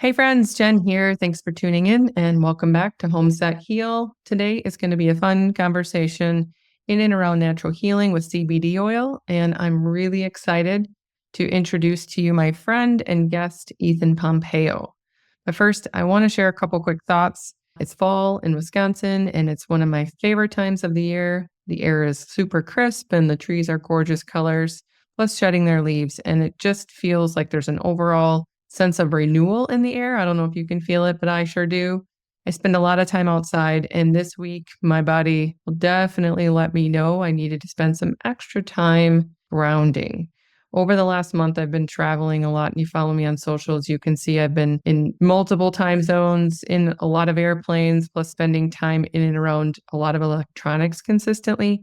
Hey friends, Jen here. Thanks for tuning in and welcome back to Homeset Heal. Today is going to be a fun conversation in and around natural healing with CBD oil, and I'm really excited to introduce to you my friend and guest, Ethan Pompeo. But first, I want to share a couple quick thoughts. It's fall in Wisconsin, and it's one of my favorite times of the year. The air is super crisp and the trees are gorgeous colors, plus shedding their leaves, and it just feels like there's an overall sense of renewal in the air. I don't know if you can feel it, but I sure do. I spend a lot of time outside, and this week my body will definitely let me know I needed to spend some extra time grounding. Over the last month, I've been traveling a lot, and you follow me on socials, you can see I've been in multiple time zones, in a lot of airplanes, plus spending time in and around a lot of electronics consistently,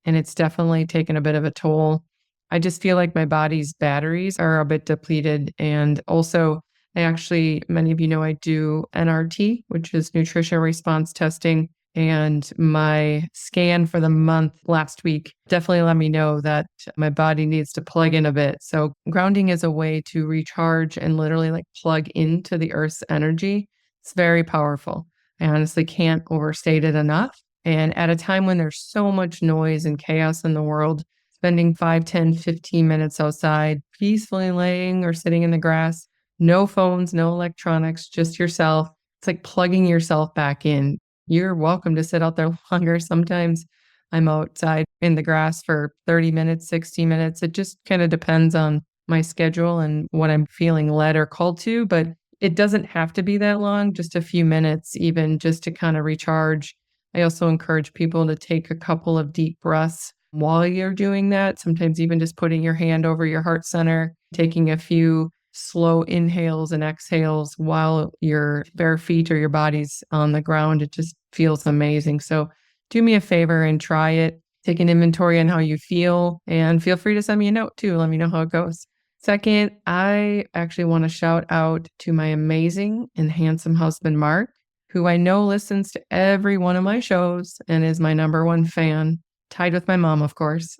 and it's definitely taken a bit of a toll. I just feel like my body's batteries are a bit depleted. And also, many of you know I do NRT, which is nutrition response testing. And my scan for the month last week definitely let me know that my body needs to plug in a bit. So, grounding is a way to recharge and literally like plug into the earth's energy. It's very powerful. I honestly can't overstate it enough. And at a time when there's so much noise and chaos in the world, spending 5, 10, 15 minutes outside, peacefully laying or sitting in the grass, no phones, no electronics, just yourself. It's like plugging yourself back in. You're welcome to sit out there longer. Sometimes I'm outside in the grass for 30 minutes, 60 minutes. It just kind of depends on my schedule and what I'm feeling led or called to, but it doesn't have to be that long, just a few minutes, even just to kind of recharge. I also encourage people to take a couple of deep breaths while you're doing that. Sometimes even just putting your hand over your heart center, taking a few slow inhales and exhales while your bare feet or your body's on the ground. It just feels amazing. So do me a favor and try it. Take an inventory on how you feel and feel free to send me a note too. Let me know how it goes. Second, I actually want to shout out to my amazing and handsome husband, Mark, who I know listens to every one of my shows and is my number one fan, tied with my mom, of course.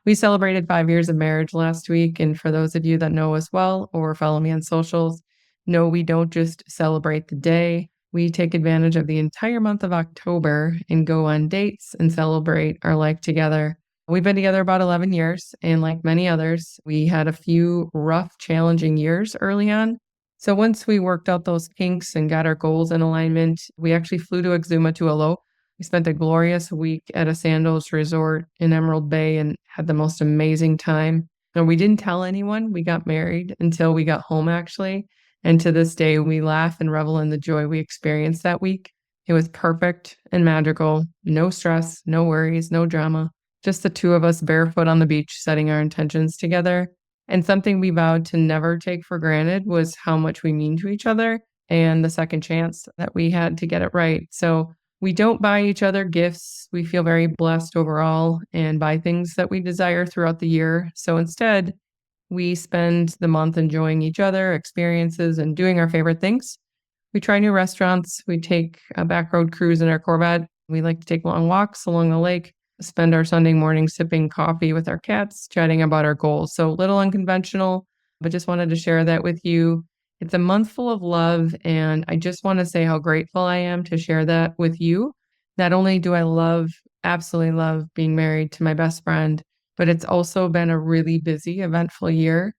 We celebrated 5 years of marriage last week. And for those of you that know us well or follow me on socials, know we don't just celebrate the day. We take advantage of the entire month of October and go on dates and celebrate our life together. We've been together about 11 years. And like many others, we had a few rough, challenging years early on. So once we worked out those kinks and got our goals in alignment, we actually flew to Exuma to elope. We spent a glorious week at a Sandals resort in Emerald Bay and had the most amazing time. And we didn't tell anyone we got married until we got home, actually. And to this day, we laugh and revel in the joy we experienced that week. It was perfect and magical. No stress, no worries, no drama. Just the two of us barefoot on the beach, setting our intentions together. And something we vowed to never take for granted was how much we mean to each other and the second chance that we had to get it right. So we don't buy each other gifts. We feel very blessed overall and buy things that we desire throughout the year. So instead, we spend the month enjoying each other, experiences, and doing our favorite things. We try new restaurants. We take a back road cruise in our Corvette. We like to take long walks along the lake, spend our Sunday morning sipping coffee with our cats, chatting about our goals. So a little unconventional, but just wanted to share that with you. It's a month full of love, and I just want to say how grateful I am to share that with you. Not only do I absolutely love being married to my best friend, but it's also been a really busy, eventful year,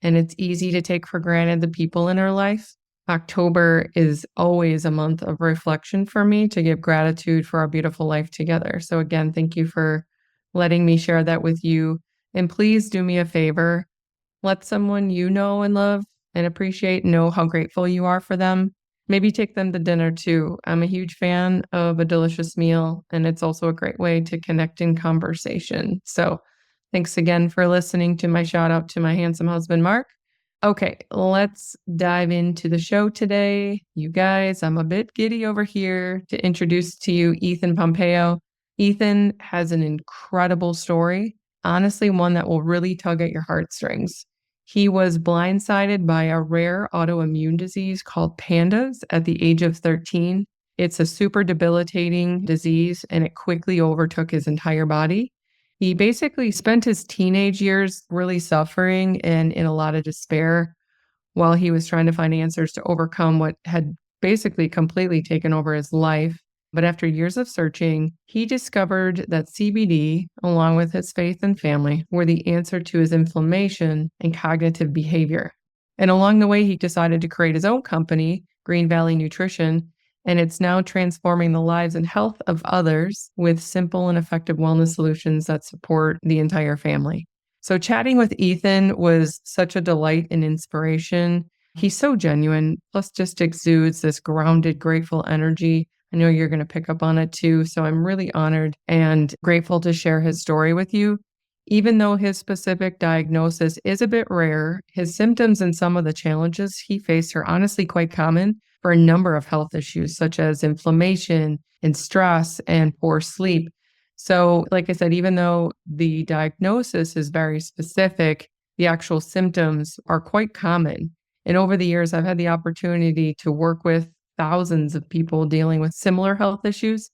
and it's easy to take for granted the people in our life. October is always a month of reflection for me to give gratitude for our beautiful life together. So again, thank you for letting me share that with you. And please do me a favor, let someone you know and love and appreciate, know how grateful you are for them. Maybe take them to dinner too. I'm a huge fan of a delicious meal, and it's also a great way to connect in conversation. So thanks again for listening to my shout out to my handsome husband, Mark. Okay, let's dive into the show today. You guys, I'm a bit giddy over here to introduce to you Ethan Pompeo. Ethan has an incredible story, honestly, one that will really tug at your heartstrings. He was blindsided by a rare autoimmune disease called PANDAS at the age of 13. It's a super debilitating disease, and it quickly overtook his entire body. He basically spent his teenage years really suffering and in a lot of despair. while he was trying to find answers to overcome what had basically completely taken over his life. But after years of searching, he discovered that CBD, along with his faith and family, were the answer to his inflammation and cognitive behavior. And along the way, he decided to create his own company, Green Valley Nutrition, and it's now transforming the lives and health of others with simple and effective wellness solutions that support the entire family. So chatting with Ethan was such a delight and inspiration. He's so genuine, plus just exudes this grounded, grateful energy. I know you're going to pick up on it too. So I'm really honored and grateful to share his story with you. Even though his specific diagnosis is a bit rare, his symptoms and some of the challenges he faced are honestly quite common for a number of health issues, such as inflammation and stress and poor sleep. So, like I said, even though the diagnosis is very specific, the actual symptoms are quite common. And over the years, I've had the opportunity to work with thousands of people dealing with similar health issues.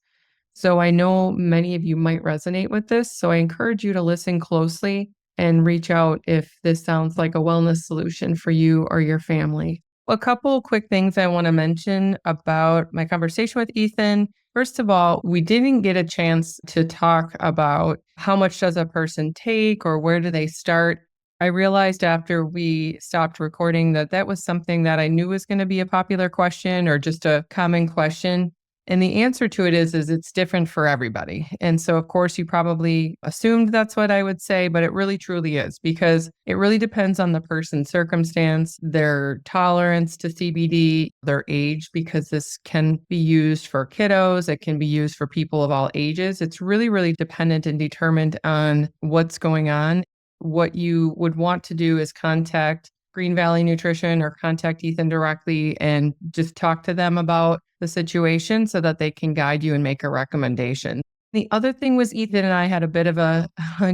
So I know many of you might resonate with this. So I encourage you to listen closely and reach out if this sounds like a wellness solution for you or your family. A couple quick things I want to mention about my conversation with Ethan. First of all, we didn't get a chance to talk about how much does a person take or where do they start. I realized after we stopped recording that that was something that I knew was going to be a popular question or just a common question. And the answer to it is it's different for everybody. And so, of course, you probably assumed that's what I would say, but it really truly is because it really depends on the person's circumstance, their tolerance to CBD, their age, because this can be used for kiddos. It can be used for people of all ages. It's really, really dependent and determined on what's going on. What you would want to do is contact Green Valley Nutrition or contact Ethan directly and just talk to them about the situation so that they can guide you and make a recommendation. The other thing was Ethan and I had a bit of a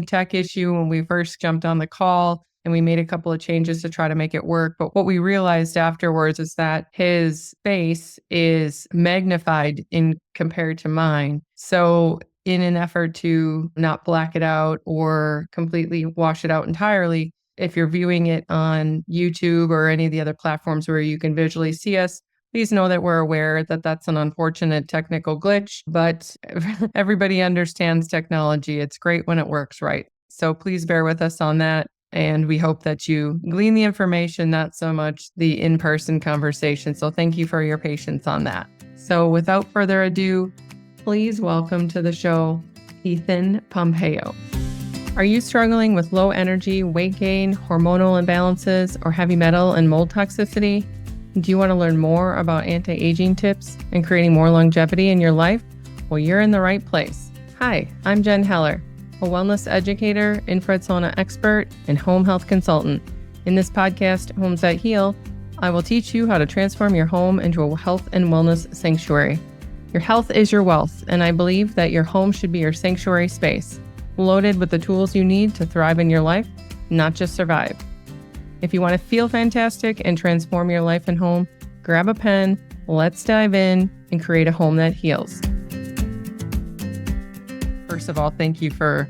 tech issue when we first jumped on the call and we made a couple of changes to try to make it work. But what we realized afterwards is that his face is magnified in compared to mine. So in an effort to not black it out or completely wash it out entirely, if you're viewing it on YouTube or any of the other platforms where you can visually see us, please know that we're aware that that's an unfortunate technical glitch, but everybody understands technology. It's great when it works right. So please bear with us on that. And we hope that you glean the information, not so much the in-person conversation. So thank you for your patience on that. So without further ado, please welcome to the show, Ethan Pompeo. Are you struggling with low energy, weight gain, hormonal imbalances, or heavy metal and mold toxicity? Do you want to learn more about anti-aging tips and creating more longevity in your life? Well, you're in the right place. Hi, I'm Jen Heller, a wellness educator, infrared sauna expert, and home health consultant. In this podcast, Homes That Heal, I will teach you how to transform your home into a health and wellness sanctuary. Your health is your wealth, and I believe that your home should be your sanctuary space, loaded with the tools you need to thrive in your life, not just survive. If you want to feel fantastic and transform your life and home, grab a pen, let's dive in and create a home that heals. First of all, thank you for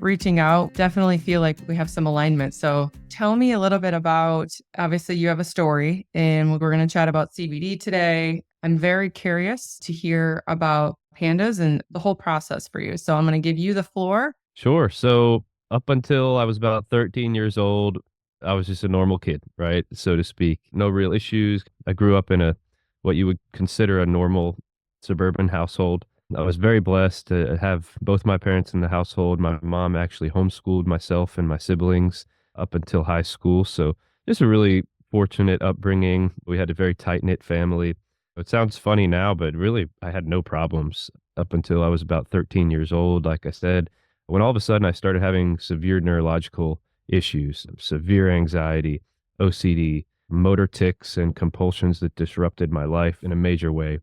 reaching out. Definitely feel like we have some alignment. So tell me a little bit about, obviously you have a story and we're going to chat about CBD today. I'm very curious to hear about PANDAS and the whole process for you. So I'm going to give you the floor. Sure. So up until I was about 13 years old, I was just a normal kid, right? So to speak. No real issues. I grew up in what you would consider a normal suburban household. I was very blessed to have both my parents in the household. My mom actually homeschooled myself and my siblings up until high school. So just a really fortunate upbringing. We had a very tight-knit family. It sounds funny now, but really I had no problems up until I was about 13 years old. Like I said, when all of a sudden I started having severe neurological issues, severe anxiety, OCD, motor tics, and compulsions that disrupted my life in a major way.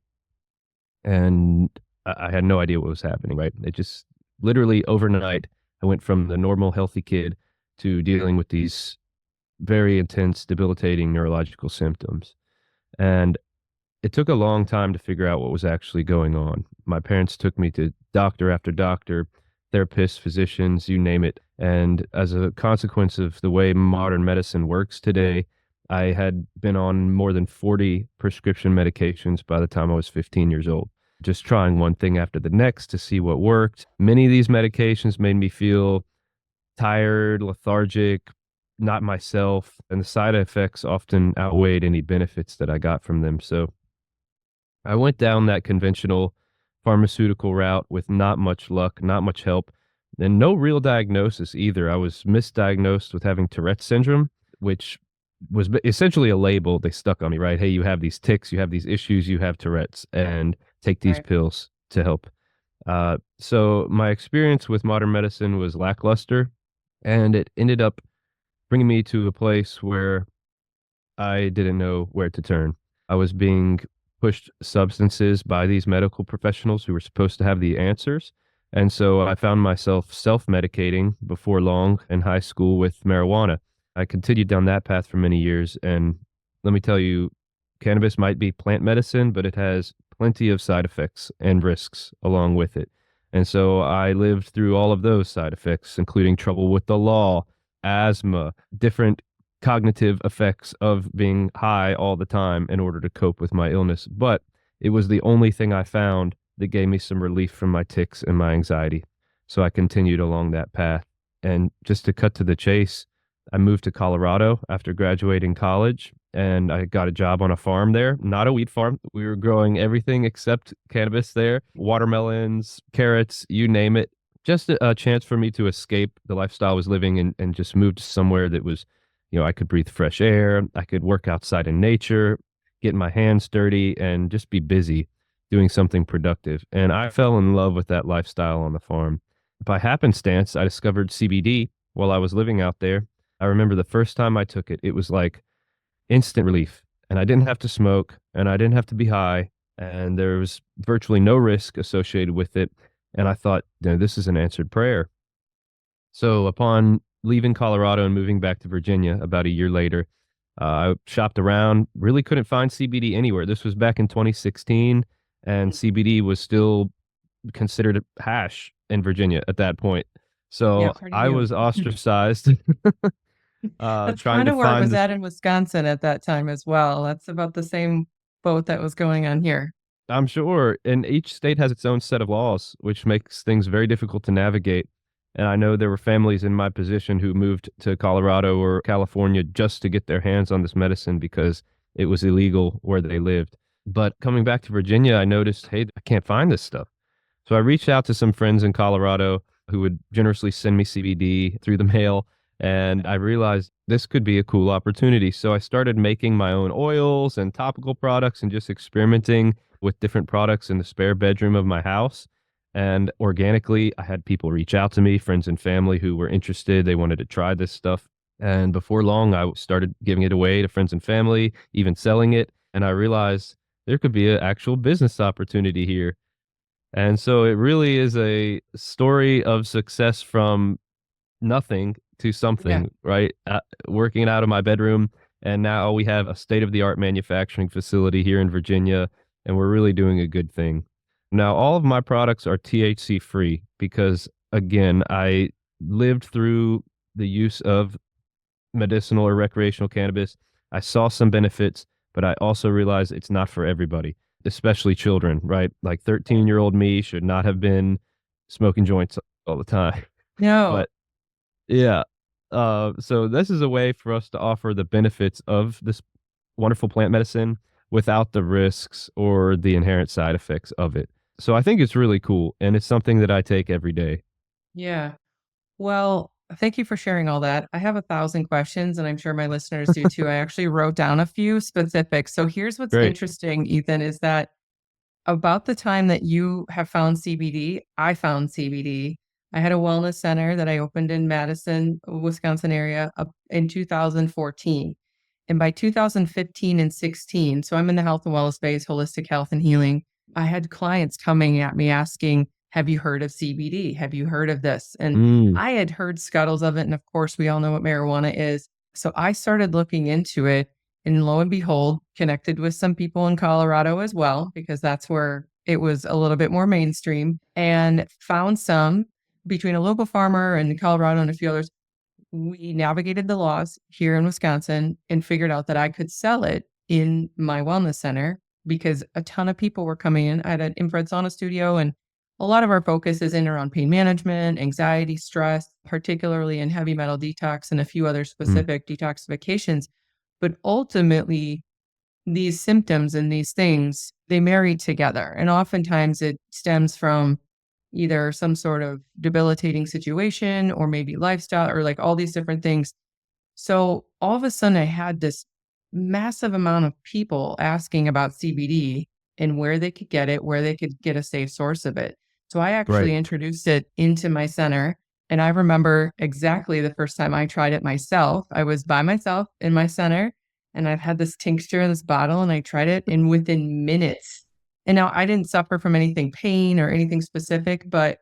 And I had no idea what was happening, right? It just literally overnight, I went from the normal healthy kid to dealing with these very intense, debilitating neurological symptoms. And it took a long time to figure out what was actually going on. My parents took me to doctor after doctor, therapists, physicians, you name it. And as a consequence of the way modern medicine works today, I had been on more than 40 prescription medications by the time I was 15 years old, just trying one thing after the next to see what worked. Many of these medications made me feel tired, lethargic, not myself, and the side effects often outweighed any benefits that I got from them. So I went down that conventional pharmaceutical route with not much luck, not much help, and no real diagnosis either. I was misdiagnosed with having Tourette's syndrome, which was essentially a label they stuck on me, right? Hey, you have these tics, you have these issues, you have Tourette's, and take these Right. pills to help. So my experience with modern medicine was lackluster, and it ended up bringing me to a place where I didn't know where to turn. I was being pushed substances by these medical professionals who were supposed to have the answers. And so I found myself self medicating before long in high school with marijuana. I continued down that path for many years. And let me tell you, cannabis might be plant medicine, but it has plenty of side effects and risks along with it. And so I lived through all of those side effects, including trouble with the law, asthma, different cognitive effects of being high all the time in order to cope with my illness. But it was the only thing I found that gave me some relief from my tics and my anxiety. So I continued along that path. And just to cut to the chase, I moved to Colorado after graduating college and I got a job on a farm there, not a wheat farm. We were growing everything except cannabis there, watermelons, carrots, you name it. Just a chance for me to escape the lifestyle I was living and just move to somewhere that was, I could breathe fresh air. I could work outside in nature, get my hands dirty, and just be busy doing something productive. And I fell in love with that lifestyle on the farm. By happenstance, I discovered CBD while I was living out there. I remember the first time I took it, it was like instant relief. And I didn't have to smoke and I didn't have to be high. And there was virtually no risk associated with it. And I thought, this is an answered prayer. So upon leaving Colorado and moving back to Virginia about a year later, I shopped around, really couldn't find CBD anywhere. This was back in 2016, and CBD was still considered hash in Virginia at that point. Yeah, So pretty I new. was ostracized, That's trying kind to of where it find was this. at in Wisconsin at that time as well. That's about the same boat that was going on here. I'm sure. And each state has its own set of laws, which makes things very difficult to navigate. And I know there were families in my position who moved to Colorado or California just to get their hands on this medicine because it was illegal where they lived. But coming back to Virginia, I noticed, hey, I can't find this stuff. So I reached out to some friends in Colorado who would generously send me CBD through the mail. And I realized this could be a cool opportunity. So I started making my own oils and topical products and just experimenting with different products in the spare bedroom of my house. And organically, I had people reach out to me, friends and family who were interested. They wanted to try this stuff. And before long, I started giving it away to friends and family, even selling it. And I realized there could be an actual business opportunity here. And so it really is a story of success from nothing to Yeah. something, right? Working it out of my bedroom. And now we have a state of the art manufacturing facility here in Virginia, and we're really doing a good thing. Now, all of my products are THC free because, again, I lived through the use of medicinal or recreational cannabis. I saw some benefits, but I also realized it's not for everybody, especially children, right? Like 13-year-old me should not have been smoking joints all the time. No. But yeah. So this is a way for us to offer the benefits of this wonderful plant medicine without the risks or the inherent side effects of it. So I think it's really cool and it's something that I take every day. Yeah. Well, thank you for sharing all that. I have 1,000 questions, and I'm sure my listeners do too. I actually wrote down a few specifics. So here's what's Great. interesting, Ethan, is that about the time that you have found CBD, I found CBD. I had a wellness center that I opened in Madison, Wisconsin area up in 2014. And by 2015 and 16, so I'm in the health and wellness space, holistic health and healing. I had clients coming at me asking, have you heard of CBD? Have you heard of this? And Mm, I had heard scuttles of it. And of course, we all know what marijuana is. So I started looking into it. And lo and behold, connected with some people in Colorado as well, because that's where it was a little bit more mainstream, and found some between a local farmer and Colorado and a few others. we navigated the laws here in Wisconsin and figured out that I could sell it in my wellness center because a ton of people were coming in. I had an infrared sauna studio, and a lot of our focus is in around pain management, anxiety, stress, particularly in heavy metal detox and a few other Mm, specific detoxifications. But ultimately, these symptoms and these things, they marry together. And oftentimes it stems from either some sort of debilitating situation or maybe lifestyle or like all these different things. So all of a sudden, I had this massive amount of people asking about CBD and where they could get it, where they could get a safe source of it. So I right. actually introduced it into my center. And I remember exactly the first time I tried it myself. I was by myself in my center and I've had this tincture in this bottle and I tried it and within minutes. And now I didn't suffer from anything pain or anything specific, but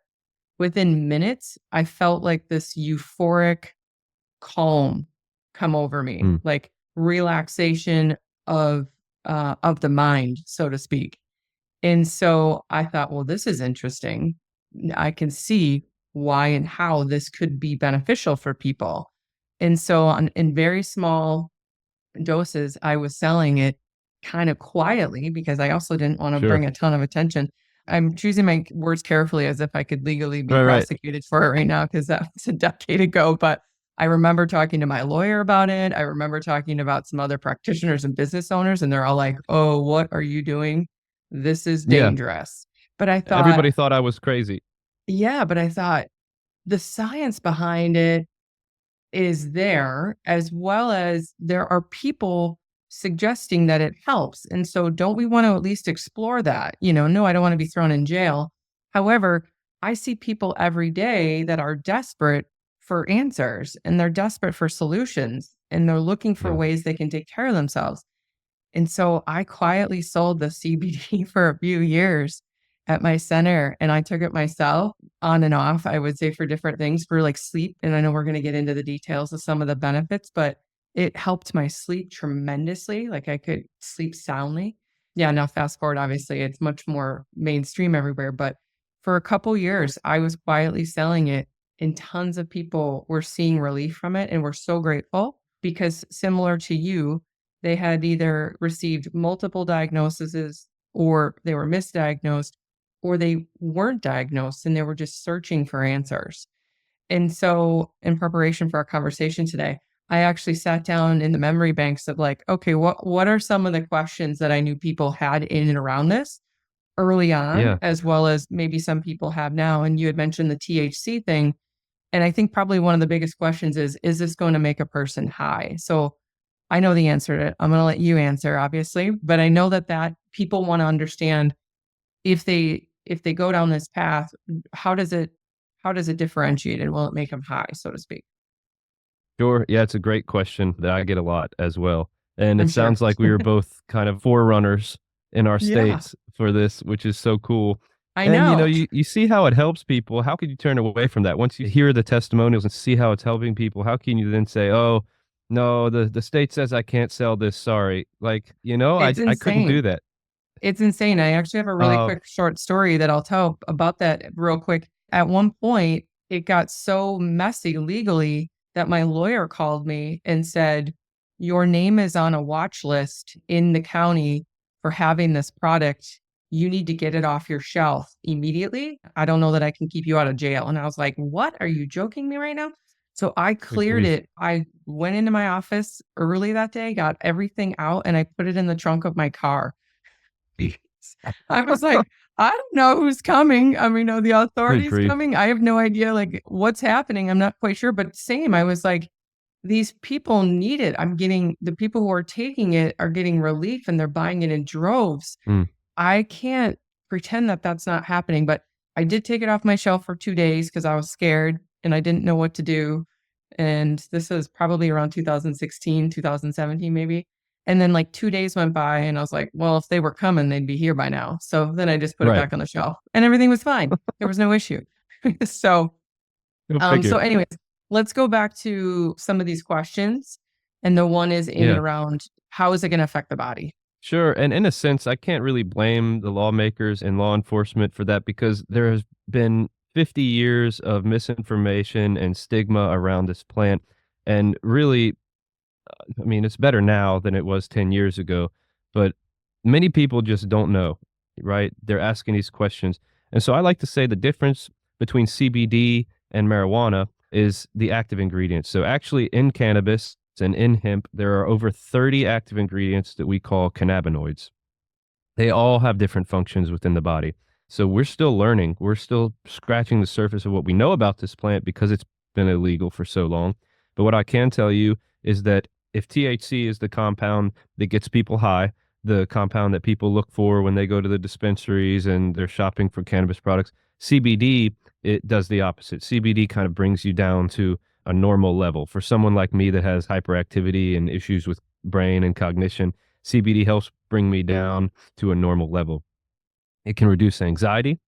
within minutes, I felt like this euphoric calm come over me, Mm, like relaxation of the mind, so to speak. And so I thought, well, this is interesting. I can see why and how this could be beneficial for people. And so in very small doses, I was selling it kind of quietly because I also didn't want to sure. bring a ton of attention. I'm choosing my words carefully as if I could legally be Right, right. prosecuted for it right now because that was a decade ago. But I remember talking to my lawyer about it. I remember talking about some other practitioners and business owners, and they're all like, oh, what are you doing? This is Yeah. dangerous. But I thought, Everybody thought I was crazy. yeah, but I thought the science behind it is there, as well as there are people suggesting that it helps. And so don't we want to at least explore that? No, I don't want to be thrown in jail. However, I see people every day that are desperate for answers and they're desperate for solutions and they're looking for Yeah. ways they can take care of themselves. And so I quietly sold the CBD for a few years at my center and I took it myself on and off, I would say for different things for like sleep. And I know we're going to get into the details of some of the benefits, but it helped my sleep tremendously. Like I could sleep soundly. Yeah, now fast forward, obviously it's much more mainstream everywhere. But for a couple years, I was quietly selling it and tons of people were seeing relief from it. And we're so grateful because similar to you, they had either received multiple diagnoses or they were misdiagnosed or they weren't diagnosed and they were just searching for answers. And so, in preparation for our conversation today, I actually sat down in the memory banks of like, okay, what are some of the questions that I knew people had in and around this early on, Yeah. as well as maybe some people have now. And you had mentioned the THC thing. And I think probably one of the biggest questions is this going to make a person high? So I know the answer to it. I'm going to let you answer, obviously, but I know that people want to understand if they go down this path, how does it how does it differentiate and will it make them high, so to speak? Sure. Yeah, it's a great question that I get a lot as well. And I'm it sure. sounds like we were both kind of forerunners in our Yeah, states for this, which is so cool. I And know. you see how it helps people. How could you turn away from that? Once you hear the testimonials and see how it's helping people, how can you then say, "Oh, no, the state says I can't sell this. Sorry." Like, It's I couldn't do insane. that. It's insane. I actually have a really Uh, quick short story that I'll tell about that real quick. At one point, it got so messy legally that my lawyer called me and said, your name is on a watch list in the county for having this product. You need to get it off your shelf immediately. I don't know that I can keep you out of jail. And I was like, what? Are you joking me right now? So I good cleared grief. it. I went into my office early that day, got everything out, and I put it in the trunk of my car. I was like, I don't know who's coming. I mean, are the Good authorities grief. coming? I have no idea like what's happening. I'm not quite sure, but same. I was like, these people need it. I'm getting the people who are taking it are getting relief and they're buying it in droves. Mm, I can't pretend that that's not happening, but I did take it off my shelf for 2 days because I was scared and I didn't know what to do. And this was probably around 2016, 2017, maybe. And then like 2 days went by and I was like, well, if they were coming, they'd be here by now. So then I just put it right. back on the shelf and everything was fine. There was no issue. so, Go so figure. anyways, let's go back to some of these questions. And the one is in and Yeah. around how is it going to affect the body? Sure, and in a sense, I can't really blame the lawmakers and law enforcement for that because there has been 50 years of misinformation and stigma around this plant. And really, I mean, it's better now than it was 10 years ago, but many people just don't know, right? They're asking these questions. And so I like to say the difference between CBD and marijuana is the active ingredients. So actually in cannabis and in hemp, there are over 30 active ingredients that we call cannabinoids. They all have different functions within the body. So we're still learning. We're still scratching the surface of what we know about this plant because it's been illegal for so long. But what I can tell you is that if THC is the compound that gets people high, the compound that people look for when they go to the dispensaries and they're shopping for cannabis products, CBD, it does the opposite. CBD kind of brings you down to a normal level. For someone like me that has hyperactivity and issues with brain and cognition, CBD helps bring me down to a normal level. It can reduce anxiety.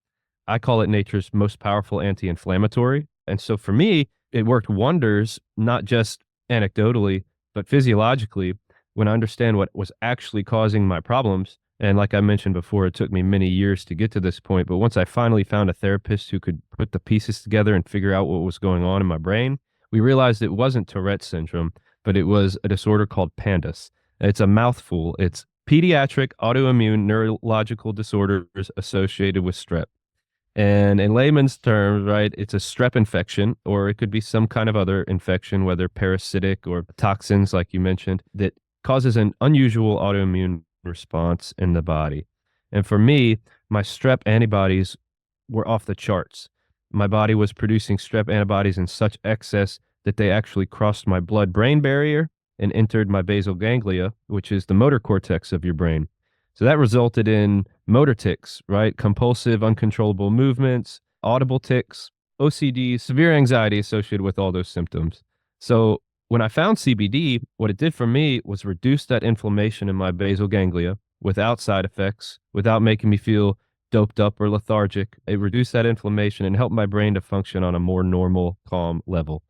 I call it nature's most powerful anti inflammatory. And so for me, it worked wonders, not just anecdotally, but physiologically when I understand what was actually causing my problems. And like I mentioned before, it took me many years to get to this point. But once I finally found a therapist who could put the pieces together and figure out what was going on in my brain, we realized it wasn't Tourette's syndrome, but it was a disorder called PANDAS. It's a mouthful. It's pediatric autoimmune neurological disorders associated with strep. And in layman's terms, right, it's a strep infection, or it could be some kind of other infection, whether parasitic or toxins, like you mentioned, that causes an unusual autoimmune response in the body. And for me, my strep antibodies were off the charts. My body was producing strep antibodies in such excess that they actually crossed my blood brain barrier and entered my basal ganglia, which is the motor cortex of your brain. So that resulted in motor tics, right? Compulsive, uncontrollable movements, audible tics, OCD, severe anxiety associated with all those symptoms. So when I found CBD, what it did for me was reduce that inflammation in my basal ganglia without side effects, without making me feel doped up or lethargic. It reduced that inflammation and helped my brain to function on a more normal, calm level.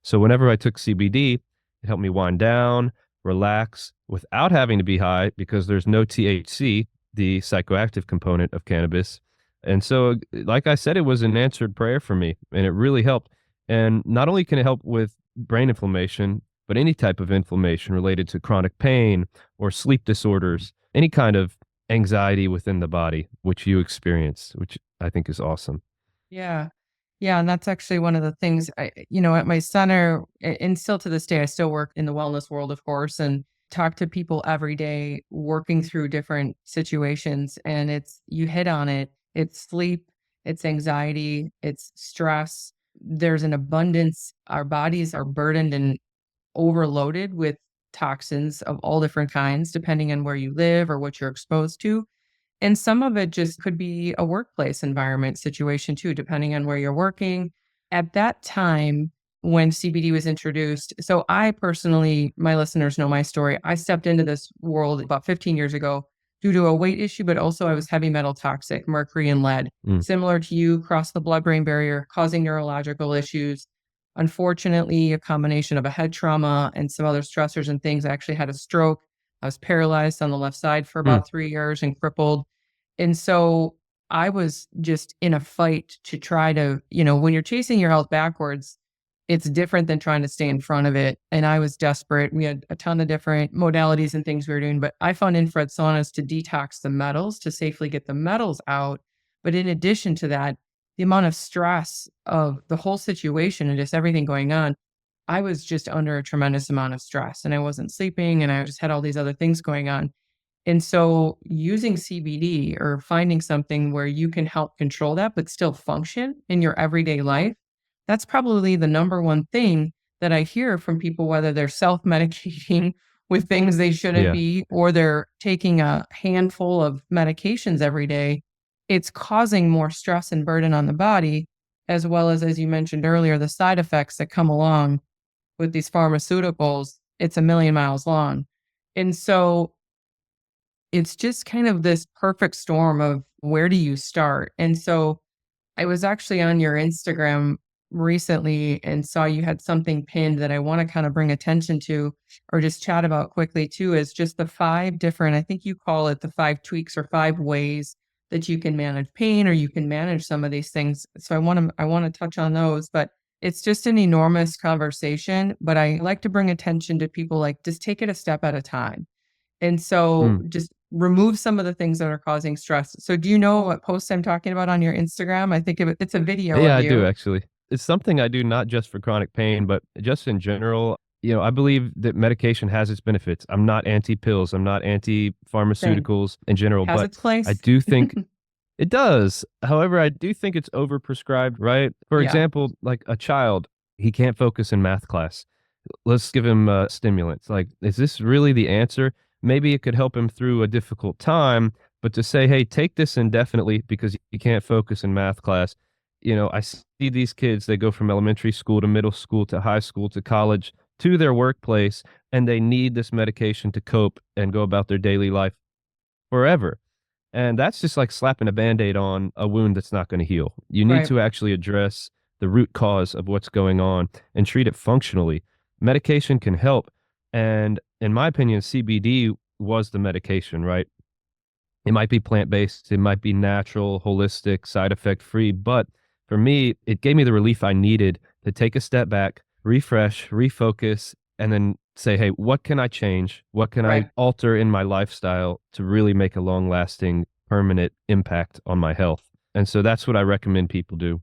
So whenever I took CBD, it helped me wind down, relax without having to be high because there's no THC, the psychoactive component of cannabis. And so, like I said, it was an answered prayer for me and it really helped. And not only can it help with brain inflammation, but any type of inflammation related to chronic pain or sleep disorders, any kind of anxiety within the body, which you experience, which I think is awesome. Yeah. Yeah, and that's actually one of the things at my center, and still to this day, I still work in the wellness world, of course, and talk to people every day working through different situations. And you hit on it. It's sleep, it's anxiety, it's stress. There's an abundance. Our bodies are burdened and overloaded with toxins of all different kinds, depending on where you live or what you're exposed to. And some of it just could be a workplace environment situation too, depending on where you're working. At that time, when CBD was introduced, so I personally, my listeners know my story. I stepped into this world about 15 years ago due to a weight issue, but also I was heavy metal toxic, mercury and lead, Mm, similar to you, crossed the blood-brain barrier, causing neurological issues. Unfortunately, a combination of a head trauma and some other stressors and things, I actually had a stroke. I was paralyzed on the left side for mm, about 3 years and crippled. And so I was just in a fight to try to, when you're chasing your health backwards, it's different than trying to stay in front of it. And I was desperate. We had a ton of different modalities and things we were doing, but I found infrared saunas to detox the metals, to safely get the metals out. But in addition to that, the amount of stress of the whole situation and just everything going on, I was just under a tremendous amount of stress and I wasn't sleeping and I just had all these other things going on. And so using CBD or finding something where you can help control that, but still function in your everyday life, that's probably the number one thing that I hear from people, whether they're self medicating with things they shouldn't yeah. be, or they're taking a handful of medications every day. It's causing more stress and burden on the body, as well as you mentioned earlier, the side effects that come along with these pharmaceuticals. It's a million miles long. And so it's just kind of this perfect storm of where do you start? And so I was actually on your Instagram recently and saw you had something pinned that I want to kind of bring attention to or just chat about quickly too, is just the five different, I think you call it the five tweaks or five ways that you can manage pain or you can manage some of these things. So I want to touch on those, but It's just an enormous conversation, but I like to bring attention to people like just take it a step at a time. And so Mm. just remove some of the things that are causing stress. So do you know what post I'm talking about on your Instagram? I think it's a video Yeah, of I do you. actually. It's something I do not just for chronic pain, but just in general. I believe that medication has its benefits. I'm not anti pills, I'm not anti Same. pharmaceuticals in general, Has but its I place. do think it does. However, I do think it's overprescribed, right? For Yeah, example, like a child, he can't focus in math class. Let's give him stimulants. Like, is this really the answer? Maybe it could help him through a difficult time, but to say, hey, take this indefinitely because you can't focus in math class. I see these kids, they go from elementary school to middle school to high school to college to their workplace, and they need this medication to cope and go about their daily life forever. And that's just like slapping a band-aid on a wound that's not going to heal. You need right, to actually address the root cause of what's going on and treat it functionally. Medication can help. And in my opinion, CBD was the medication, right? It might be plant-based, it might be natural, holistic, side effect free, but for me, it gave me the relief I needed to take a step back, refresh, refocus, and then say, hey, what can I change? What can I right. alter in my lifestyle to really make a long-lasting, permanent impact on my health? And so that's what I recommend people do.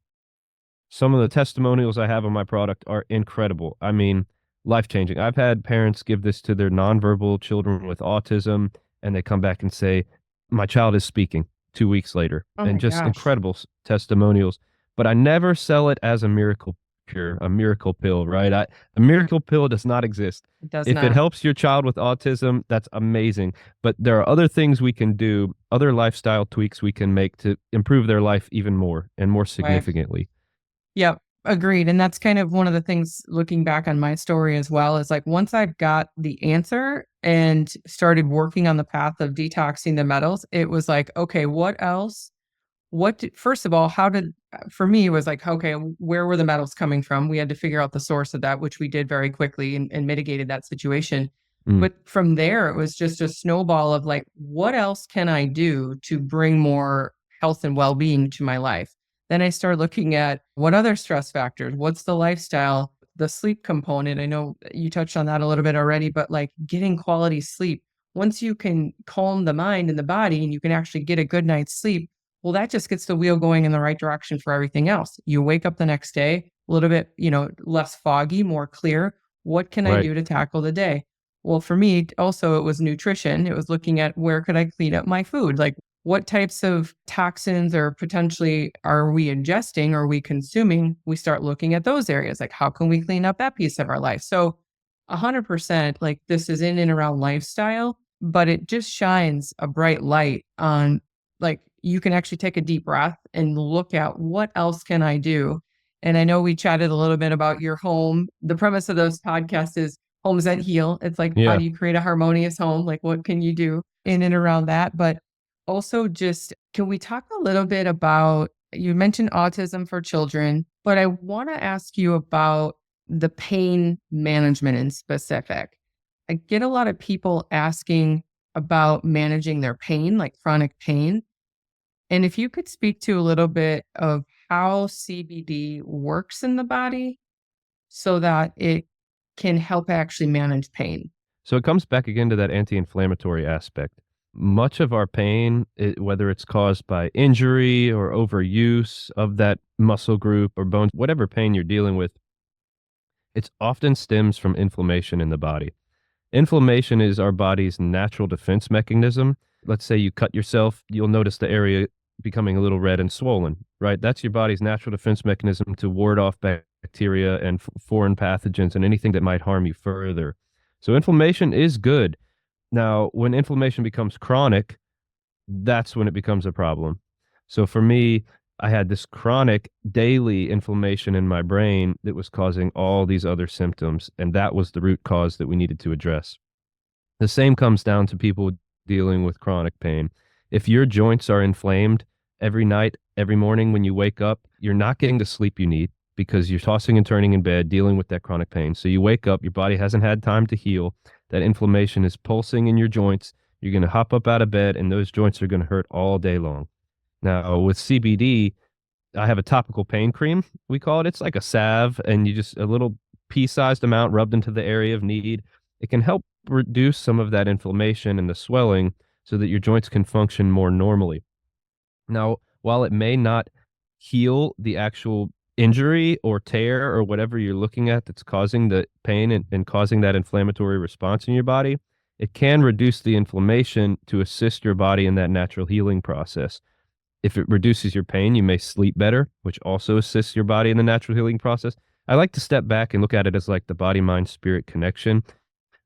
Some of the testimonials I have on my product are incredible. I mean, life changing. I've had parents give this to their nonverbal children with autism, and they come back and say, my child is speaking 2 weeks later, Oh and my just gosh. incredible testimonials. But I never sell it as a miracle cure, a miracle pill, right? A miracle pill does not exist. It does If it not. helps your child with autism, that's amazing. But there are other things we can do, other lifestyle tweaks we can make to improve their life even more and more Right. significantly. Yep. Agreed. And that's kind of one of the things looking back on my story as well is like once I got the answer and started working on the path of detoxing the metals, it was like, okay, what else? First of all, how did, for me, it was like, okay, where were the metals coming from? We had to figure out the source of that, which we did very quickly and mitigated that situation. Mm, But from there, it was just a snowball of like, what else can I do to bring more health and well being to my life? Then I started looking at what other stress factors, what's the lifestyle, the sleep component. I know you touched on that a little bit already, but like getting quality sleep. Once you can calm the mind and the body and you can actually get a good night's sleep, well, that just gets the wheel going in the right direction for everything else. You wake up the next day a little bit, less foggy, more clear. What can I right. do to tackle the day? Well, for me, also, it was nutrition. It was looking at where could I clean up my food? Like, what types of toxins or potentially are we ingesting or are we consuming? We start looking at those areas. Like, how can we clean up that piece of our life? So, 100%, like, this is in and around lifestyle, but it just shines a bright light on, like, you can actually take a deep breath and look at what else can I do? And I know we chatted a little bit about your home. The premise of those podcasts is homes that heal. It's like, how Yeah. do you create a harmonious home? Like, what can you do in and around that? But also, just can we talk a little bit about you mentioned autism for children, but I want to ask you about the pain management in specific. I get a lot of people asking about managing their pain, like chronic pain. And if you could speak to a little bit of how CBD works in the body so that it can help actually manage pain. So it comes back again to that anti-inflammatory aspect. Much of our pain, whether it's caused by injury or overuse of that muscle group or bones, whatever pain you're dealing with, it often stems from inflammation in the body. Inflammation is our body's natural defense mechanism. Let's say you cut yourself, you'll notice the area becoming a little red and swollen, right? That's your body's natural defense mechanism to ward off bacteria and foreign pathogens and anything that might harm you further. So inflammation is good. Now, when inflammation becomes chronic, that's when it becomes a problem. So for me, I had this chronic daily inflammation in my brain that was causing all these other symptoms. And that was the root cause that we needed to address. The same comes down to people dealing with chronic pain. If your joints are inflamed every night, every morning when you wake up, you're not getting the sleep you need because you're tossing and turning in bed dealing with that chronic pain. So you wake up, your body hasn't had time to heal. That inflammation is pulsing in your joints. You're going to hop up out of bed and those joints are going to hurt all day long. Now, with CBD, I have a topical pain cream, we call it. It's like a salve, and you just a little pea-sized amount rubbed into the area of need. It can help reduce some of that inflammation and the swelling so that your joints can function more normally. Now, while it may not heal the actual injury or tear or whatever you're looking at that's causing the pain and causing that inflammatory response in your body, it can reduce the inflammation to assist your body in that natural healing process. If it reduces your pain, you may sleep better, which also assists your body in the natural healing process. I like to step back and look at it as like the body, mind, spirit connection,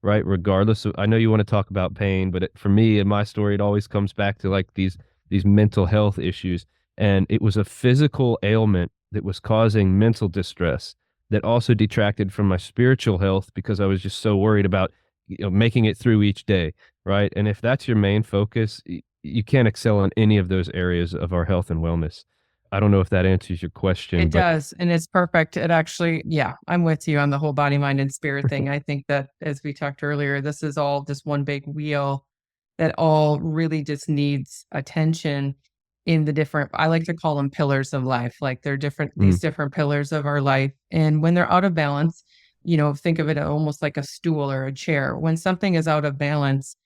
right? Regardless of, I know you want to talk about pain, but for me, in my story, it always comes back to like these mental health issues. And it was a physical ailment that was causing mental distress that also detracted from my spiritual health because I was just so worried about, making it through each day, right? And if that's your main focus, you can't excel in any of those areas of our health and wellness. I don't know if that answers your question, It but does, and it's perfect. It actually, yeah, I'm with you on the whole body, mind, and spirit thing. I think that as we talked earlier, this is all just one big wheel that all really just needs attention in the different, I like to call them pillars of life. Like they're different, mm, these different pillars of our life. And when they're out of balance, think of it almost like a stool or a chair. When something is out of balance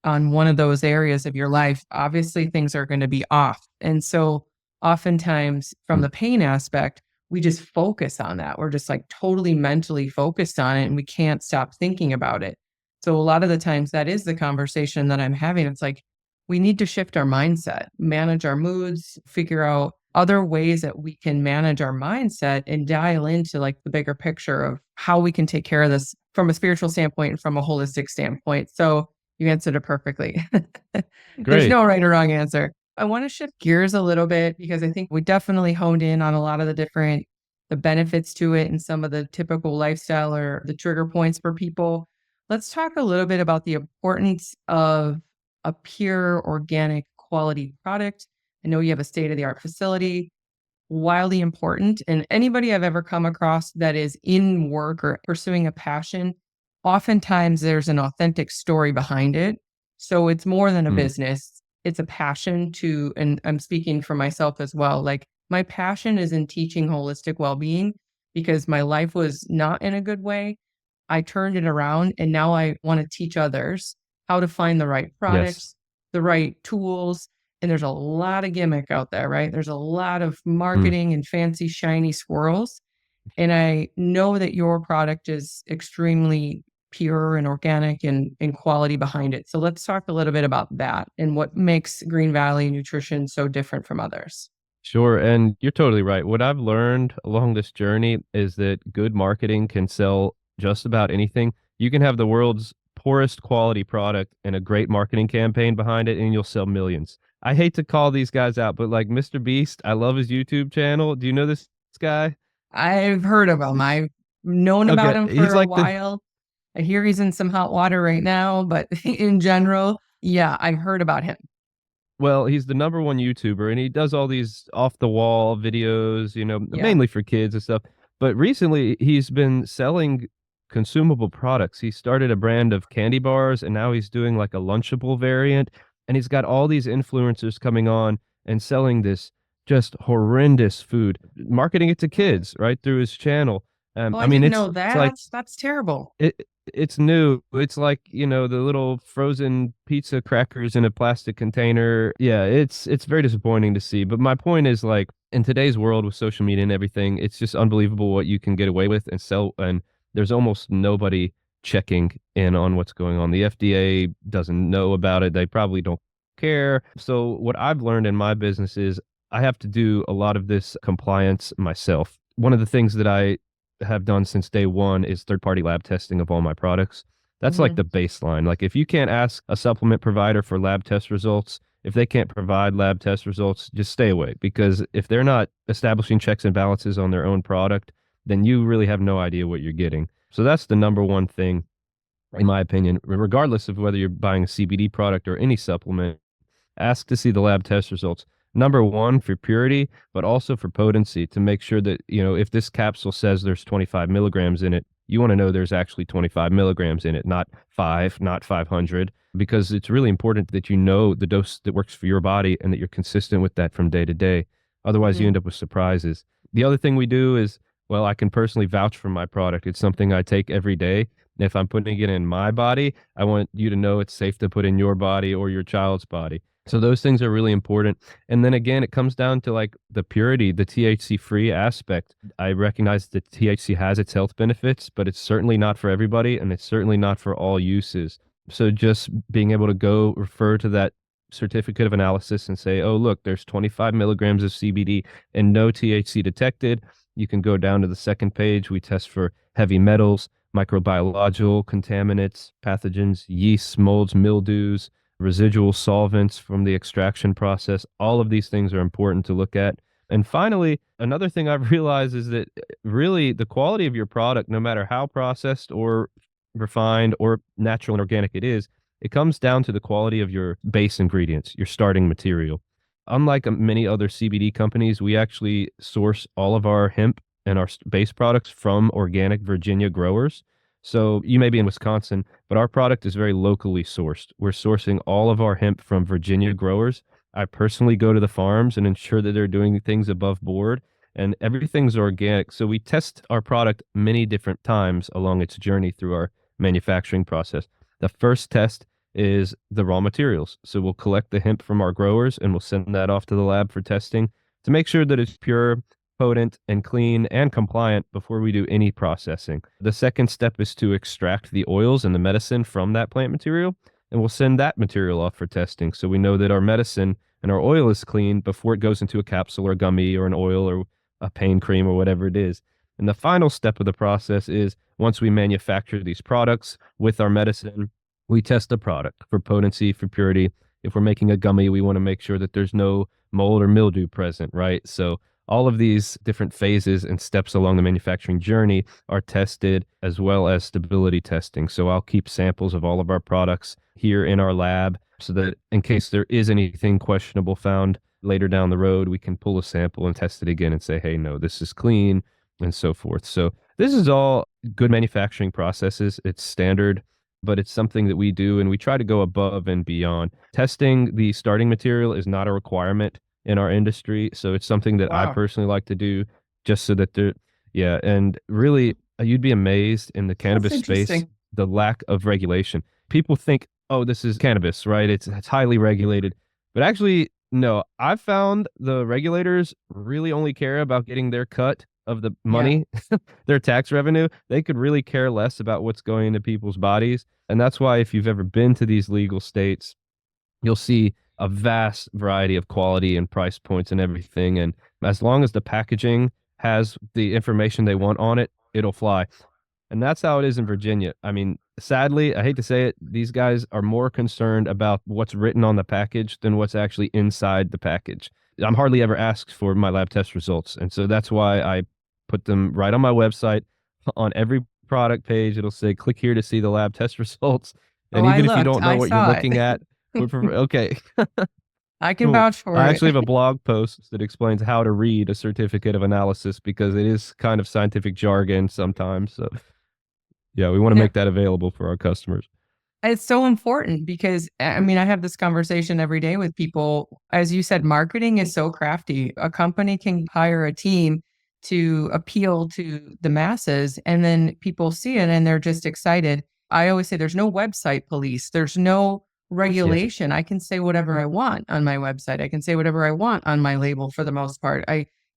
on one of those areas of your life, obviously things are going to be off. And so oftentimes from mm, the pain aspect, we just focus on that. We're just like totally mentally focused on it and we can't stop thinking about it. So a lot of the times that is the conversation that I'm having. It's like we need to shift our mindset, manage our moods, figure out other ways that we can manage our mindset and dial into like the bigger picture of how we can take care of this from a spiritual standpoint and from a holistic standpoint. So you answered it perfectly. There's great. no right or wrong answer. I want to shift gears a little bit because I think we definitely honed in on a lot of the benefits to it and some of the typical lifestyle or the trigger points for people. Let's talk a little bit about the importance of a pure organic quality product. I know you have a state of the art facility, wildly important. And anybody I've ever come across that is in work or pursuing a passion, oftentimes there's an authentic story behind it. So it's more than a Mm, business, it's a passion to, and I'm speaking for myself as well. Like my passion is in teaching holistic well being because my life was not in a good way. I turned it around and now I want to teach others how to find the right yes. products, the right tools. And there's a lot of gimmick out there, right? There's a lot of Mm. marketing and fancy, shiny swirls. And I know that your product is extremely pure and organic and quality behind it. So let's talk a little bit about that and what makes Green Valley Nutrition so different from others. Sure. And you're totally right. What I've learned along this journey is that good marketing can sell just about anything. You can have the world's poorest quality product and a great marketing campaign behind it, and you'll sell millions. I hate to call these guys out, but like Mr. Beast, I love his YouTube channel. Do you know this guy? I've heard of him. I've known about Okay. him for He's a like the while. I hear he's in some hot water right now, but in general, yeah, I've heard about him. Well, he's the number one YouTuber and he does all these off the wall videos, Yeah. mainly for kids and stuff. But recently he's been selling consumable products. He started a brand of candy bars and now he's doing like a Lunchable variant. And he's got all these influencers coming on and selling this just horrendous food, marketing it to kids right through his channel. Oh, I I mean, didn't it's know it's like that. That's terrible. it's new. It's like, the little frozen pizza crackers in a plastic container. Yeah, it's very disappointing to see. But my point is like in today's world with social media and everything, it's just unbelievable what you can get away with and sell and there's almost nobody checking in on what's going on. The FDA doesn't know about it. They probably don't care. So what I've learned in my business is I have to do a lot of this compliance myself. One of the things that I have done since day one is third party lab testing of all my products. That's like Hmm. the baseline. Like if you can't ask a supplement provider for lab test results, if they can't provide lab test results, just stay away because if they're not establishing checks and balances on their own product, then you really have no idea what you're getting. So that's the number one thing, in my opinion, regardless of whether you're buying a CBD product or any supplement. Ask to see the lab test results. Number one, for purity, but also for potency to make sure that, if this capsule says there's 25 milligrams in it, you want to know there's actually 25 milligrams in it, not five, not 500, because it's really important that you know the dose that works for your body and that you're consistent with that from day to day. Otherwise, you Hmm. end up with surprises. The other thing we do is, well, I can personally vouch for my product. It's something I take every day. And if I'm putting it in my body, I want you to know it's safe to put in your body or your child's body. So those things are really important. And then again, it comes down to like the purity, the THC free aspect. I recognize that THC has its health benefits, but it's certainly not for everybody and it's certainly not for all uses. So just being able to go refer to that certificate of analysis and say, oh, look, there's 25 milligrams of CBD and no THC detected. You can go down to the second page. We test for heavy metals, microbiological contaminants, pathogens, yeasts, molds, mildews, residual solvents from the extraction process. All of these things are important to look at. And finally, another thing I've realized is that really the quality of your product, no matter how processed or refined or natural and organic it comes down to the quality of your base ingredients, your starting material. Unlike many other CBD companies, we actually source all of our hemp and our base products from organic Virginia growers. So you may be in Wisconsin, but our product is very locally sourced. We're sourcing all of our hemp from Virginia growers. I personally go to the farms and ensure that they're doing things above board and everything's organic. So we test our product many different times along its journey through our manufacturing process. The first test is the raw materials. So we'll collect the hemp from our growers and we'll send that off to the lab for testing to make sure that it's pure, potent, and clean and compliant before we do any processing. The second step is to extract the oils and the medicine from that plant material, and we'll send that material off for testing so we know that our medicine and our oil is clean before it goes into a capsule or gummy or an oil or a pain cream or whatever it is. And the final step of the process is once we manufacture these products with our medicine, we test the product for potency, for purity. If we're making a gummy, we want to make sure that there's no mold or mildew present, right? So all of these different phases and steps along the manufacturing journey are tested as well as stability testing. So I'll keep samples of all of our products here in our lab so that in case there is anything questionable found later down the road, we can pull a sample and test it again and say, hey, no, this is clean and so forth. So this is all good manufacturing processes. It's standard, but it's something that we do and we try to go above and beyond. Testing the starting material is not a requirement in our industry. So it's something that I Wow. personally like to do just so that there, yeah. And really, you'd be amazed in the That's cannabis space, interesting. the lack of regulation. People think, oh, this is cannabis, right? It's highly regulated. But actually, no, I've found the regulators really only care about getting their cut of the Yeah. money, their tax revenue. They could really care less about what's going into people's bodies. And that's why if you've ever been to these legal states, you'll see a vast variety of quality and price points and everything. And as long as the packaging has the information they want on it, it'll fly. And that's how it is in Virginia. I mean, sadly, I hate to say it, these guys are more concerned about what's written on the package than what's actually inside the package. I'm hardly ever asked for my lab test results. And so that's why I put them right on my website. On every product page, it'll say, click here to see the lab test results. Oh, And I even if you looked. don't know I what you're saw looking it. at, okay, I can cool. vouch for I it. actually have a blog post that explains how to read a certificate of analysis because it is kind of scientific jargon sometimes. So yeah, we want to No, make that available for our customers. it's so important because I mean, I have this conversation every day with people. As you said, marketing is so crafty. A company can hire a team to appeal to the masses, and then people see it and they're just excited. I always say there's no website police, there's no Yes. regulation. I can say whatever I want on my website, I can say whatever I want on my label for the most part.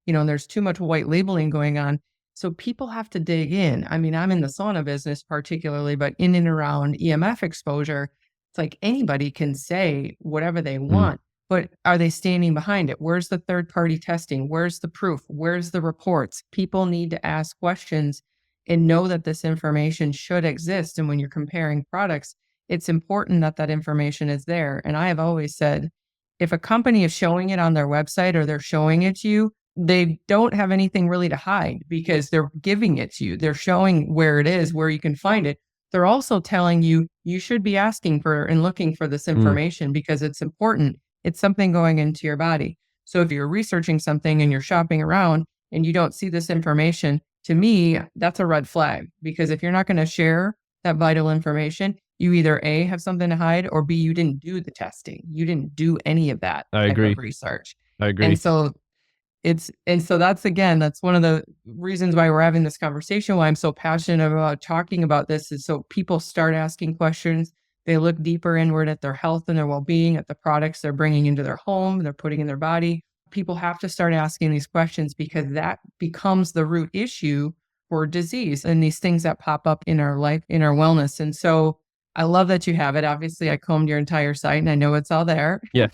There's too much white labeling going on. So people have to dig in. I mean, I'm in the sauna business particularly, but in and around EMF exposure, it's like anybody can say whatever they Mm, want, but are they standing behind it? Where's the third party testing? Where's the proof? Where's the reports? People need to ask questions and know that this information should exist. And when you're comparing products, it's important that that information is there. And I have always said, if a company is showing it on their website or they're showing it to you, they don't have anything really to hide because they're giving it to you. They're showing where it is, where you can find it. They're also telling you you should be asking for and looking for this mm. information because it's important. It's something going into your body. So if you're researching something and you're shopping around and you don't see this information, to me, that's a red flag because if you're not going to share that vital information, you either A, have something to hide, or B, you didn't do the testing. You didn't do any of that I type of agree. research. I And agree. so And so that's again, that's one of the reasons why we're having this conversation, why I'm so passionate about talking about this is so people start asking questions. They look deeper inward at their health and their well-being, at the products they're bringing into their home, they're putting in their body. People have to start asking these questions because that becomes the root issue for disease and these things that pop up in our life, in our wellness. And so I love that you have it. Obviously, I combed your entire site and I know it's all there. Yeah.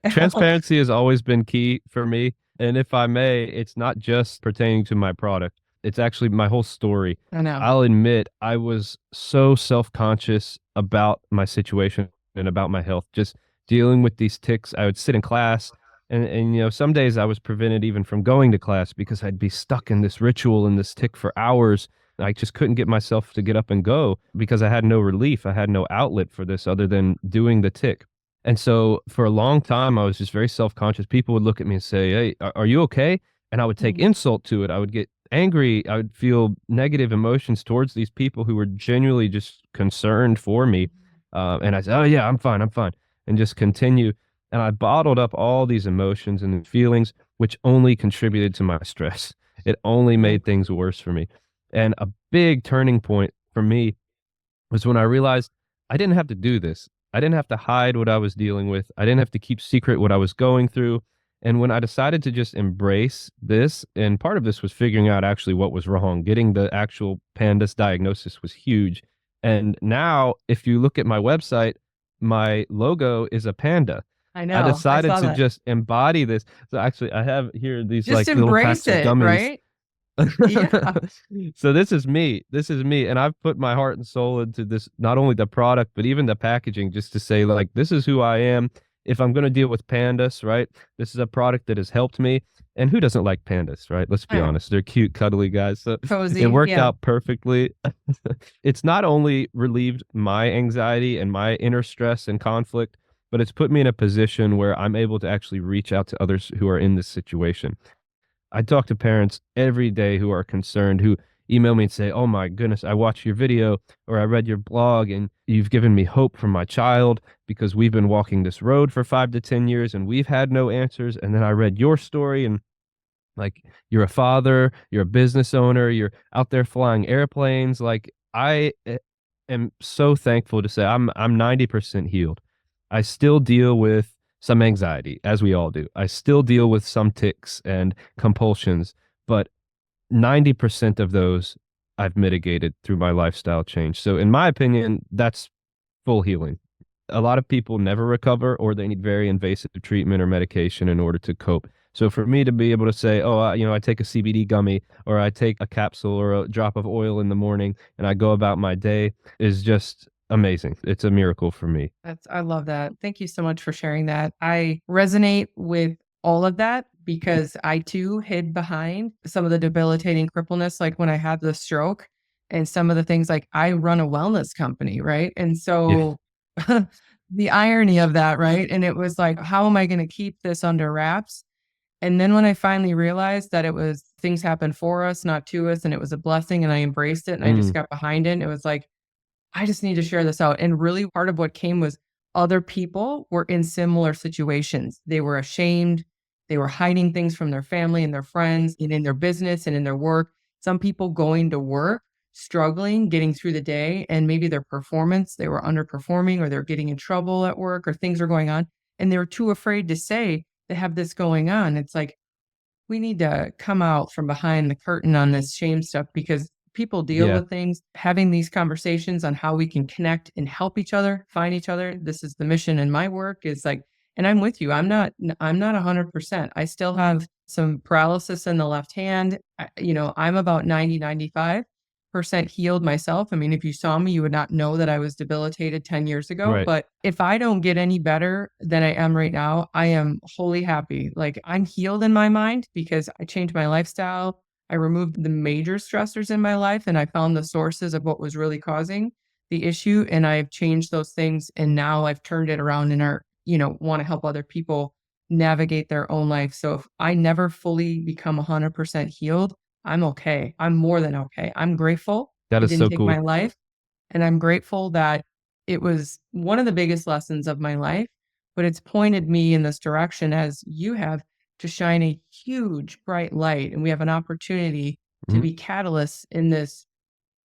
Transparency has always been key for me. And if I may, it's not just pertaining to my product, it's actually my whole story. I know. I'll admit I was so self conscious about my situation and about my health, just dealing with these tics. I would sit in class, and some days I was prevented even from going to class because I'd be stuck in this ritual and this tic for hours. I just couldn't get myself to get up and go because I had no relief. I had no outlet for this other than doing the tic. And so for a long time, I was just very self conscious. People would look at me and say, "Hey, are you okay?" And I would take Mhm. insult to it. I would get angry. I would feel negative emotions towards these people who were genuinely just concerned for me. And I said, "Oh, yeah, I'm fine. I'm fine." And just continue. And I bottled up all these emotions and feelings, which only contributed to my stress. It only Yeah. made things worse for me. And a big turning point for me was when I realized I didn't have to do this. I didn't have to hide what I was dealing with. I didn't have to keep secret what I was going through. And when I decided to just embrace this, and part of this was figuring out actually what was wrong, getting the actual PANDAS diagnosis was huge. And now, if you look at my website, my logo is a panda. I I know. I decided saw to that. just embody this. So actually, I have here these Just like little embrace packs of it, gummies. right? Yeah. So this is me. This is me. And I've put my heart and soul into this, not only the product, but even the packaging, just to say, like, this is who I am. If I'm going to deal with pandas, right? This is a product that has helped me. And who doesn't like pandas, right? Let's be I know. honest. They're cute, cuddly guys. So it Cozy. worked Yeah. out perfectly. It's not only relieved my anxiety and my inner stress and conflict, but it's put me in a position where I'm able to actually reach out to others who are in this situation. I talk to parents every day who are concerned, who email me and say, "Oh my goodness, I watched your video or I read your blog and you've given me hope for my child because we've been walking this road for 5 to 10 years and we've had no answers. And then I read your story and like you're a father, you're a business owner, you're out there flying airplanes. Like am so thankful to say I'm 90% healed. I still deal with some anxiety, as we all do. I still deal with some tics and compulsions, but 90% of those I've mitigated through my lifestyle change. So in my opinion, that's full healing. A lot of people never recover or they need very invasive treatment or medication in order to cope. So for me to be able to say, oh, I take a CBD gummy or I take a capsule or a drop of oil in the morning and I go about my day is just amazing. It's a miracle for me. I love that. Thank you so much for sharing that. I resonate with all of that because I too hid behind some of the debilitating crippleness, like when I had the stroke and some of the things like I run a wellness company, right? And Yeah. so the irony of that, right? And it was like, how am I going to keep this under wraps? And then when I finally realized that it was things happen for us, not to us, and it was a blessing, and I embraced it and I just Mm, got behind it, it was like, I just need to share this out. And really, part of what came was other people were in similar situations. They were ashamed. They were hiding things from their family and their friends and in their business and in their work. Some people going to work, struggling, getting through the day, and maybe their performance, they were underperforming or they're getting in trouble at work or things are going on. And they were too afraid to say they have this going on. It's like, we need to come out from behind the curtain on this shame stuff because people deal yeah, with things. Having these conversations on how we can connect and help each other, find each other. This is the mission in my work is like, and I'm with you. I'm not 100%. I still have some paralysis in the left hand. I'm about 95% healed myself. I mean, if you saw me, you would not know that I was debilitated 10 years ago. right. But if I don't get any better than I am right now, I am wholly happy. Like I'm healed in my mind because I changed my lifestyle. I removed the major stressors in my life and I found the sources of what was really causing the issue. And I've changed those things. And now I've turned it around and want to help other people navigate their own life. So if I never fully become 100% healed, I'm okay. I'm more than okay. I'm grateful That it is didn't so take my cool. life. And I'm grateful that it was one of the biggest lessons of my life, but it's pointed me in this direction as you have to shine a huge bright light, and we have an opportunity to Mhm. be catalysts in this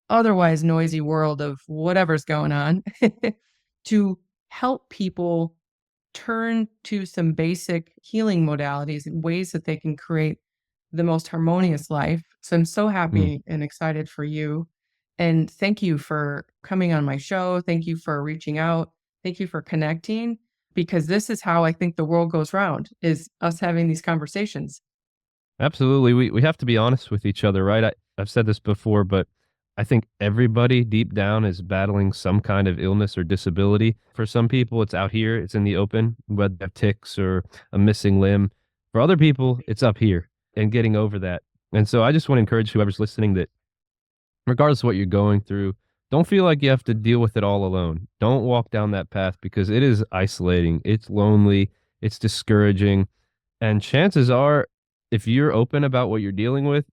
otherwise noisy world of whatever's going on to help people turn to some basic healing modalities and ways that they can create the most harmonious life. So I'm so Mm. happy and excited for you. And thank you for coming on my show. Thank you for reaching out. Thank you for connecting, because this is how I think the world goes round, is us having these conversations. Absolutely. We have to be honest with each other, right? I've said this before, but I think everybody deep down is battling some kind of illness or disability. For some people, it's out here, it's in the open, whether they have tics or a missing limb. For other people, it's up here and getting over that. And so I just want to encourage whoever's listening that regardless of what you're going through, don't feel like you have to deal with it all alone. Don't walk down that path because it is isolating, it's lonely, it's discouraging. And chances are, if you're open about what you're dealing with,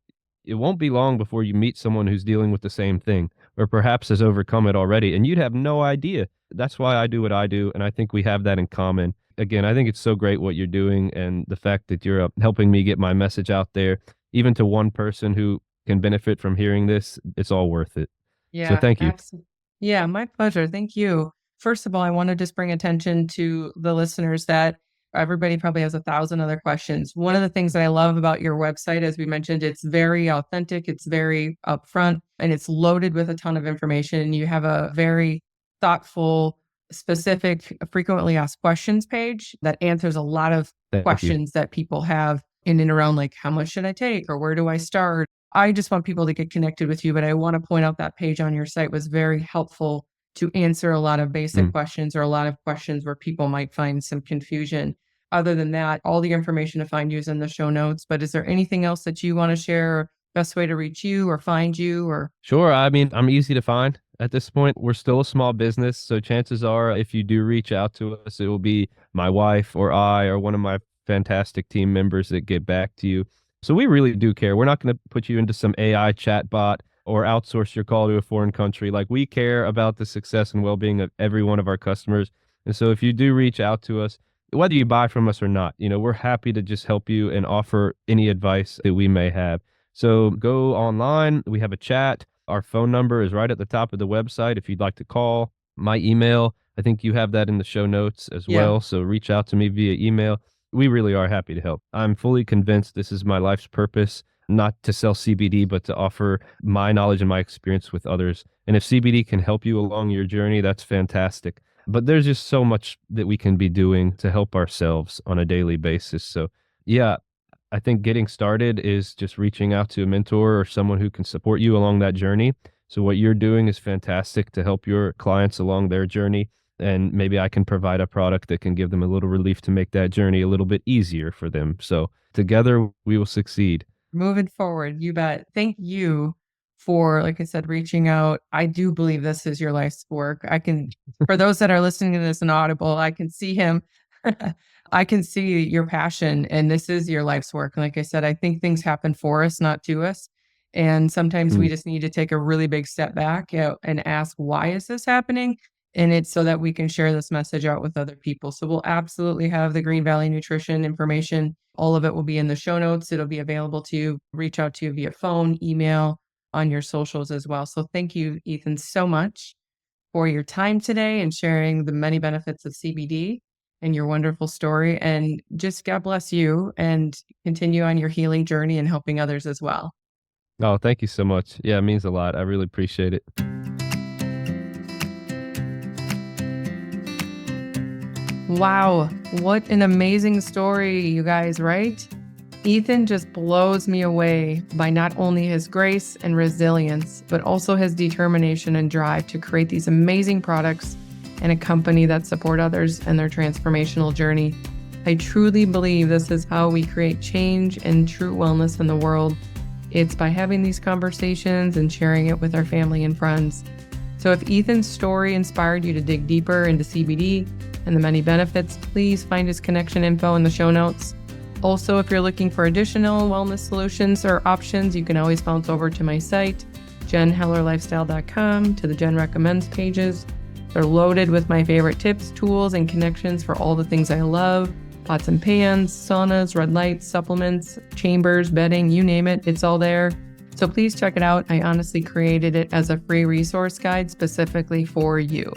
it won't be long before you meet someone who's dealing with the same thing or perhaps has overcome it already. And you'd have no idea. That's why I do what I do. And I think we have that in common. Again, I think it's so great what you're doing and the fact that you're helping me get my message out there, even to one person who can benefit from hearing this. It's all worth it. So Yeah, thank you. absolutely. Yeah, my pleasure. Thank you. First of all, I want to just bring attention to the listeners that everybody probably has 1,000 other questions. One of the things that I love about your website, as we mentioned, it's very authentic, it's very upfront, and it's loaded with a ton of information. You have a very thoughtful, specific, frequently asked questions page that answers a lot of Thank you. questions that people have in and around, like, how much should I take, or where do I start? I just want people to get connected with you, but I want to point out that page on your site was very helpful to answer a lot of basic Mm. questions, or a lot of questions where people might find some confusion. Other than that, all the information to find you is in the show notes. But is there anything else that you want to share? Or best way to reach you or find you, or Sure. I mean, I'm easy to find at this point. We're still a small business. So chances are, if you do reach out to us, it will be my wife or I or one of my fantastic team members that get back to you. So we really do care. We're not going to put you into some AI chat bot or outsource your call to a foreign country. Like, we care about the success and well being of every one of our customers. And so if you do reach out to us, whether you buy from us or not, we're happy to just help you and offer any advice that we may have. So go online. We have a chat. Our phone number is right at the top of the website if you'd like to call. My email, I think you have that in the show notes as yeah. well. So reach out to me via email. We really are happy to help. I'm fully convinced this is my life's purpose, not to sell CBD, but to offer my knowledge and my experience with others. And if CBD can help you along your journey, that's fantastic. But there's just so much that we can be doing to help ourselves on a daily basis. So, yeah, I think getting started is just reaching out to a mentor or someone who can support you along that journey. So what you're doing is fantastic to help your clients along their journey. And maybe I can provide a product that can give them a little relief to make that journey a little bit easier for them. So together we will succeed. Moving forward, you bet. Thank you for, like I said, reaching out. I do believe this is your life's work. I can, for those that are listening to this in Audible, I can see him. I can see your passion, and this is your life's work. And like I said, I think things happen for us, not to us. And sometimes we Mm. just need to take a really big step back, and ask, why is this happening? And it's so that we can share this message out with other people. So we'll absolutely have the Green Valley Nutrition information. All of it will be in the show notes. It'll be available to you, reach out to you via phone, email, on your socials as well. So thank you, Ethan, so much for your time today and sharing the many benefits of CBD and your wonderful story. And just God bless you, and continue on your healing journey and helping others as well. Oh, thank you so much. Yeah, it means a lot. I really appreciate it. Wow, what an amazing story, you guys, right? Ethan just blows me away by not only his grace and resilience, but also his determination and drive to create these amazing products and a company that support others and their transformational journey. I truly believe this is how we create change and true wellness in the world. It's by having these conversations and sharing it with our family and friends. So if Ethan's story inspired you to dig deeper into CBD and the many benefits, please find his connection info in the show notes. Also, if you're looking for additional wellness solutions or options, you can always bounce over to my site, jenhellerlifestyle.com, to the Jen Recommends pages. They're loaded with my favorite tips, tools, and connections for all the things I love. Pots and pans, saunas, red lights, supplements, chambers, bedding, you name it, it's all there. So please check it out. I honestly created it as a free resource guide specifically for you.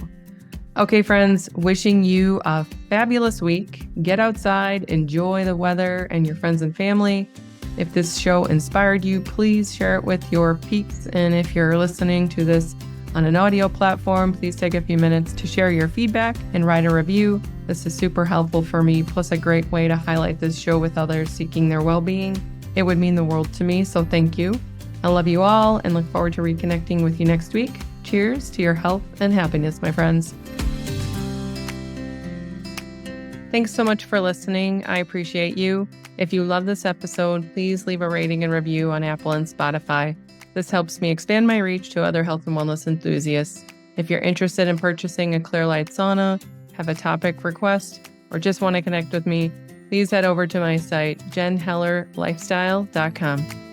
Okay, friends, wishing you a fabulous week. Get outside, enjoy the weather and your friends and family. If this show inspired you, please share it with your peeps. And if you're listening to this on an audio platform, please take a few minutes to share your feedback and write a review. This is super helpful for me, plus a great way to highlight this show with others seeking their well-being. It would mean the world to me, so thank you. I love you all and look forward to reconnecting with you next week. Cheers to your health and happiness, my friends. Thanks so much for listening. I appreciate you. If you love this episode, please leave a rating and review on Apple and Spotify. This helps me expand my reach to other health and wellness enthusiasts. If you're interested in purchasing a clear light sauna, have a topic request, or just want to connect with me, please head over to my site, jenhellerlifestyle.com.